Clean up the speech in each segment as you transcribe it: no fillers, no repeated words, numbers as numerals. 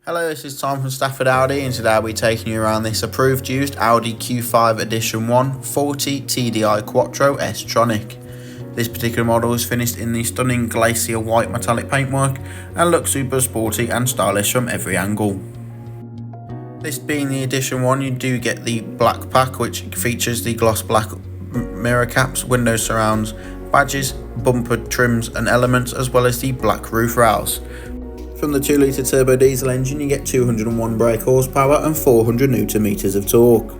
Hello, this is Tom from Stafford Audi, and today I'll be taking you around this approved used Audi Q5 Edition 140 TDI Quattro S Tronic. This particular model is finished in the stunning Glacier white metallic paintwork and looks super sporty and stylish from every angle. This being the Edition 1, you do get the black pack, which features the gloss black mirror caps, window surrounds, badges, bumper trims and elements, as well as the black roof rails. From the 2-litre turbo diesel engine, you get 201 brake horsepower and 400 Nm of torque.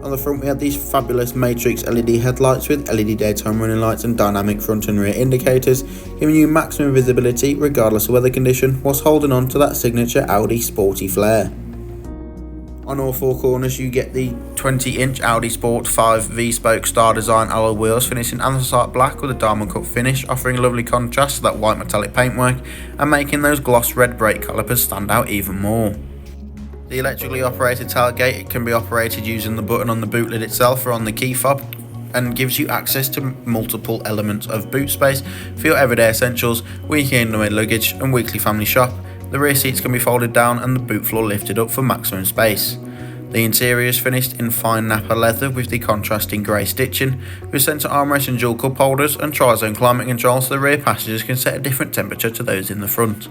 On the front, we have these fabulous matrix LED headlights with LED daytime running lights and dynamic front and rear indicators, giving you maximum visibility regardless of weather condition, whilst holding on to that signature Audi sporty flair. On all four corners, you get the 20-inch Audi Sport 5 V-spoke star design alloy wheels, finished in anthracite black with a diamond cut finish, offering a lovely contrast to that white metallic paintwork and making those gloss red brake calipers stand out even more. The electrically operated tailgate can be operated using the button on the boot lid itself or on the key fob, and gives you access to multiple elements of boot space for your everyday essentials, weekend away luggage and weekly family shop. The rear seats can be folded down and the boot floor lifted up for maximum space. The interior is finished in fine nappa leather with the contrasting grey stitching, with centre armrests and dual cup holders and tri-zone climate control, so the rear passengers can set a different temperature to those in the front.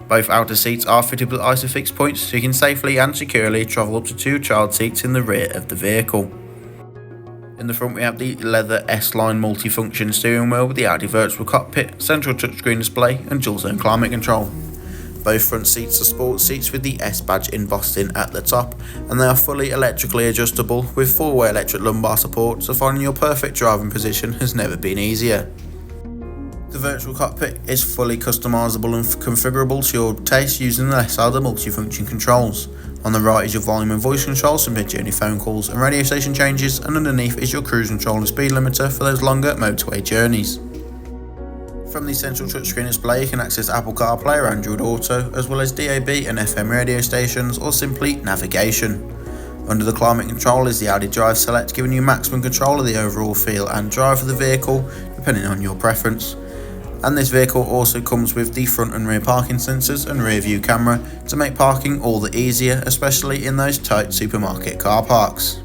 Both outer seats are fitted with Isofix points, so you can safely and securely travel up to 2 child seats in the rear of the vehicle. In the front, we have the leather S-Line multifunction steering wheel with the Audi virtual cockpit, central touchscreen display and dual zone climate control. Both front seats are sports seats with the S badge embossed in at the top, and they are fully electrically adjustable with 4-way electric lumbar support, so finding your perfect driving position has never been easier. The virtual cockpit is fully customisable and configurable to your taste using the left side of the multifunction controls. On the right is your volume and voice control, some mid-journey phone calls and radio station changes, and underneath is your cruise control and speed limiter for those longer motorway journeys. From the central touchscreen display, you can access Apple CarPlay or Android Auto, as well as DAB and FM radio stations, or simply navigation. Under the climate control is the Audi Drive Select, giving you maximum control of the overall feel and drive of the vehicle, depending on your preference. And this vehicle also comes with the front and rear parking sensors and rear view camera to make parking all the easier, especially in those tight supermarket car parks.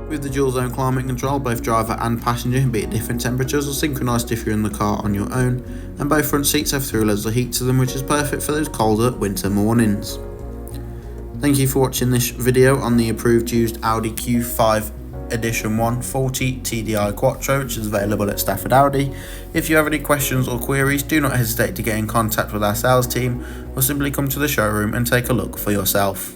With the dual zone climate control, both driver and passenger can be at different temperatures or synchronised if you're in the car on your own, and both front seats have 3 levels of heat to them, which is perfect for those colder winter mornings. Thank you for watching this video on the approved used Audi Q5 Edition 140 TDI Quattro, which is available at Stafford Audi. If you have any questions or queries, do not hesitate to get in contact with our sales team or simply come to the showroom and take a look for yourself.